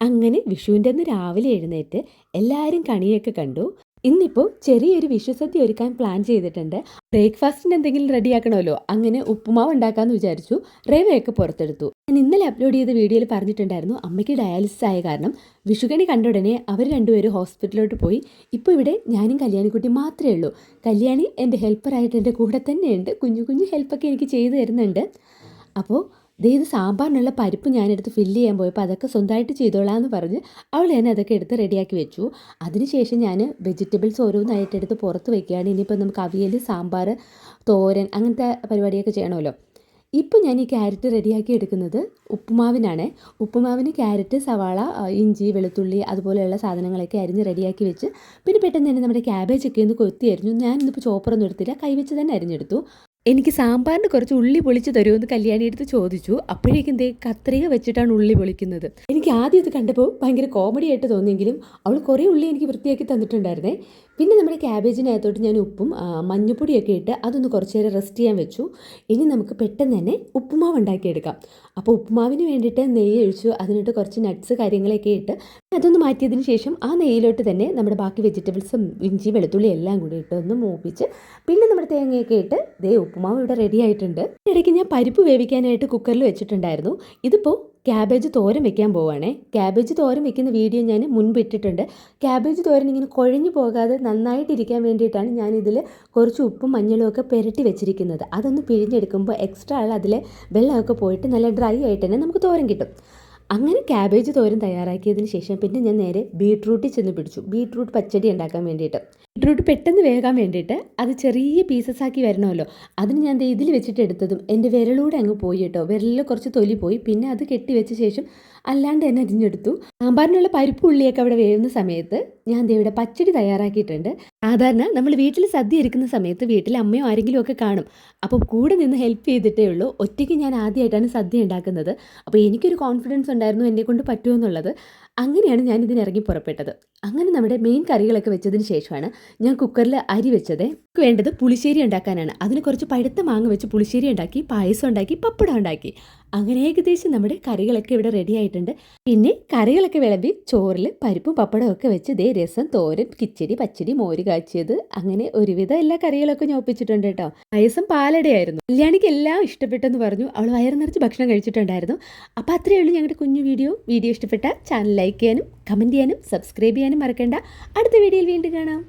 അങ്ങനെ വിഷുവിൻ്റെ അന്ന് രാവിലെ എഴുന്നേറ്റ് എല്ലാവരും കണിയൊക്കെ കണ്ടു. ഇന്നിപ്പോൾ ചെറിയൊരു വിഷുസദ്യ ഒരുക്കാൻ പ്ലാൻ ചെയ്തിട്ടുണ്ട്. ബ്രേക്ക്ഫാസ്റ്റിന് എന്തെങ്കിലും റെഡിയാക്കണമല്ലോ, അങ്ങനെ ഉപ്പുമാവ് ഉണ്ടാക്കാമെന്ന് വിചാരിച്ചു. റവയൊക്കെ പുറത്തെടുത്തു. ഞാൻ ഇന്നലെ അപ്ലോഡ് ചെയ്ത വീഡിയോയിൽ പറഞ്ഞിട്ടുണ്ടായിരുന്നു, അമ്മയ്ക്ക് ഡയാലിസിസ് ആയ കാരണം വിഷുക്കണി കണ്ട ഉടനെ അവർ രണ്ടുപേരും ഹോസ്പിറ്റലിലോട്ട് പോയി. ഇപ്പോൾ ഇവിടെ ഞാനും കല്യാണിക്കുട്ടി മാത്രമേ ഉള്ളൂ. കല്യാണി എൻ്റെ ഹെൽപ്പറായിട്ട് എൻ്റെ കൂടെ തന്നെയുണ്ട്. കുഞ്ഞു കുഞ്ഞു ഹെൽപ്പൊക്കെ എനിക്ക് ചെയ്തു തരുന്നുണ്ട്. അപ്പോൾ ഇത് സാമ്പാറിനുള്ള പരിപ്പ് ഞാനെടുത്ത് ഫില്ല് ചെയ്യാൻ പോയപ്പോൾ അതൊക്കെ സ്വന്തമായിട്ട് ചെയ്തോളാം എന്ന് പറഞ്ഞ് അവൾ തന്നെ അതൊക്കെ എടുത്ത് റെഡിയാക്കി വെച്ചു. അതിനുശേഷം ഞാൻ വെജിറ്റബിൾസ് ഓരോന്നായിട്ട് എടുത്ത് പുറത്ത് വയ്ക്കുകയാണ്. ഇനിയിപ്പോൾ നമുക്ക് അവിയൽ, സാമ്പാർ, തോരൻ അങ്ങനത്തെ പരിപാടിയൊക്കെ ചെയ്യണമല്ലോ. ഇപ്പോൾ ഞാൻ ഈ ക്യാരറ്റ് റെഡിയാക്കി എടുക്കുന്നത് ഉപ്പുമാവിനാണ്. ഉപ്പുമാവിന് ക്യാരറ്റ്, സവാള, ഇഞ്ചി, വെളുത്തുള്ളി അതുപോലെയുള്ള സാധനങ്ങളൊക്കെ അരിഞ്ഞ് റെഡിയാക്കി വെച്ച്, പിന്നെ പെട്ടെന്ന് തന്നെ നമ്മുടെ ക്യാബേജൊക്കെ ഒന്ന് കൊത്തി അരിഞ്ഞു. ഞാനിന്നിപ്പോൾ ചോപ്പറൊന്നും എടുത്തില്ല, കൈവച്ച് തന്നെ അരിഞ്ഞെടുത്തു. എനിക്ക് സാമ്പാറിന് കുറച്ച് ഉള്ളി പൊളിച്ച് തരുമെന്ന് കല്യാണി എടുത്ത് ചോദിച്ചു. അപ്പോഴേക്കും കത്രിക വെച്ചിട്ടാണ് ഉള്ളി പൊളിക്കുന്നത്. എനിക്ക് ആദ്യം ഇത് കണ്ടപ്പോൾ ഭയങ്കര കോമഡി ആയിട്ട് തോന്നിയെങ്കിലും അവൾ കുറേ ഉള്ളി എനിക്ക് വൃത്തിയാക്കി തന്നിട്ടുണ്ടായിരുന്നേ. പിന്നെ നമ്മുടെ ക്യാബേജിനകത്തോട്ട് ഞാൻ ഉപ്പും മഞ്ഞൾപ്പൊടിയൊക്കെ ഇട്ട് അതൊന്ന് കുറച്ച് നേരം റെസ്റ്റ് ചെയ്യാൻ വെച്ചു. ഇനി നമുക്ക് പെട്ടെന്ന് തന്നെ ഉപ്പുമാവ് ഉണ്ടാക്കിയെടുക്കാം. അപ്പോൾ ഉപ്പുമാവിന് വേണ്ടിയിട്ട് നെയ്യ് ഒഴിച്ചു, അതിനിട്ട് കുറച്ച് നട്ട്സ് കാര്യങ്ങളൊക്കെ ഇട്ട് അതൊന്ന് മാറ്റിയതിന് ശേഷം ആ നെയ്യിലോട്ട് തന്നെ നമ്മുടെ ബാക്കി വെജിറ്റബിൾസും ഇഞ്ചി, വെളുത്തുള്ളി എല്ലാം കൂടി ഇട്ട് ഒന്ന് മൂപ്പിച്ച്, പിന്നെ നമ്മുടെ തേങ്ങയൊക്കെ ഇട്ട് ഉപ്പുമാവ് ഇവിടെ റെഡി ആയിട്ടുണ്ട്. ഇടയ്ക്ക് ഞാൻ പരിപ്പ് വേവിക്കാനായിട്ട് കുക്കറിൽ വെച്ചിട്ടുണ്ടായിരുന്നു. ഇതിപ്പോൾ ക്യാബേജ് തോരൻ വെക്കാൻ പോവുകയാണേ. ക്യാബേജ് തോരൻ വെക്കുന്ന വീഡിയോ ഞാൻ മുൻപ് ഇട്ടിട്ടുണ്ട്. ക്യാബേജ് തോരൻ ഇങ്ങനെ കുഴഞ്ഞു പോകാതെ നന്നായിട്ടിരിക്കാൻ വേണ്ടിയിട്ടാണ് ഞാനിതിൽ കുറച്ച് ഉപ്പും മഞ്ഞളും ഒക്കെ പുരട്ടി വെച്ചിരിക്കുന്നത്. അതൊന്ന് പിഴിഞ്ഞെടുക്കുമ്പോൾ എക്സ്ട്രാ അതിൽ വെള്ളമൊക്കെ പോയിട്ട് നല്ല ഡ്രൈ ആയിട്ട് തന്നെ നമുക്ക് തോരൻ കിട്ടും. അങ്ങനെ ക്യാബേജ് തോരൻ തയ്യാറാക്കിയതിന് ശേഷം പിന്നെ ഞാൻ നേരെ ബീട്രൂട്ടിൽ ചെന്ന് പിടിച്ചു. ബീട്രൂട്ട് പച്ചടി ഉണ്ടാക്കാൻ വേണ്ടിയിട്ട്. ബീട്രൂട്ട് പെട്ടെന്ന് വേകാൻ വേണ്ടിയിട്ട് അത് ചെറിയ പീസസ് ആക്കി വരണമല്ലോ, അതിന് ഞാൻ ഇതിൽ വെച്ചിട്ട് എടുത്തതും എൻ്റെ വിരലൂടെ അങ്ങ് പോയി കേട്ടോ. വിരലിൽ കുറച്ച് തൊലി പോയി. പിന്നെ അത് കെട്ടി വെച്ച ശേഷം അല്ലാണ്ട് തന്നെ അരിഞ്ഞെടുത്തു. സാമ്പാറിനുള്ള പരിപ്പ് ഉള്ളിയൊക്കെ അവിടെ വേവുന്ന സമയത്ത് ഞാൻ ഇവിടെ പച്ചടി തയ്യാറാക്കിയിട്ടുണ്ട്. സാധാരണ നമ്മൾ വീട്ടിൽ സദ്യ ഇരിക്കുന്ന സമയത്ത് വീട്ടിൽ അമ്മയോ ആരെങ്കിലും ഒക്കെ കാണും. അപ്പോൾ കൂടെ നിന്ന് ഹെൽപ്പ് ചെയ്തിട്ടേ ഉള്ളൂ. ഒറ്റയ്ക്ക് ഞാൻ ആദ്യമായിട്ടാണ് സദ്യ ഉണ്ടാക്കുന്നത്. അപ്പോൾ എനിക്കൊരു കോൺഫിഡൻസ് ഉണ്ടായിരുന്നു എന്നെക്കൊണ്ട് പറ്റുമെന്നുള്ളത്. അങ്ങനെയാണ് ഞാൻ ഇതിനിറങ്ങി പുറപ്പെട്ടത്. അങ്ങനെ നമ്മുടെ മെയിൻ കറികളൊക്കെ വെച്ചതിന് ശേഷമാണ് ഞാൻ കുക്കറിൽ അരി വെച്ചത്. നമുക്ക് വേണ്ടത് പുളിശ്ശേരി ഉണ്ടാക്കാനാണ്. അതിന് കുറച്ച് പഴുത്ത മാങ്ങ വെച്ച് പുളിശ്ശേരി ഉണ്ടാക്കി, പായസം ഉണ്ടാക്കി, പപ്പടം ഉണ്ടാക്കി. അങ്ങനെ ഏകദേശം നമ്മുടെ കറികളൊക്കെ ഇവിടെ റെഡി ആയിട്ടുണ്ട്. പിന്നെ കറികളൊക്കെ വിളമ്പി ചോറിൽ പരിപ്പും പപ്പടവും ഒക്കെ വെച്ച് രസം, തോരൻ, കിച്ചടി, പച്ചടി, മോര് കാച്ചിയത്, അങ്ങനെ ഒരുവിധം എല്ലാ കറികളൊക്കെ ഞാൻ ഒപ്പിച്ചിട്ടുണ്ട് കേട്ടോ. പായസം പാലടയായിരുന്നു. കല്യാണിക്ക് എല്ലാം ഇഷ്ടപ്പെട്ടെന്ന് പറഞ്ഞു. അവൾ വയറ് നിറച്ച് ഭക്ഷണം കഴിച്ചിട്ടുണ്ടായിരുന്നു. അപ്പോൾ അത്രയേ ഉള്ളൂ ഞങ്ങളുടെ കുഞ്ഞു വീഡിയോ. വീഡിയോ ഇഷ്ടപ്പെട്ട ചാനൽ ലൈക്ക് ചെയ്യാനും കമൻറ്റ് ചെയ്യാനും സബ്സ്ക്രൈബ് ചെയ്യാനും മറക്കണ്ട. അടുത്ത വീഡിയോയിൽ വീണ്ടും കാണാം.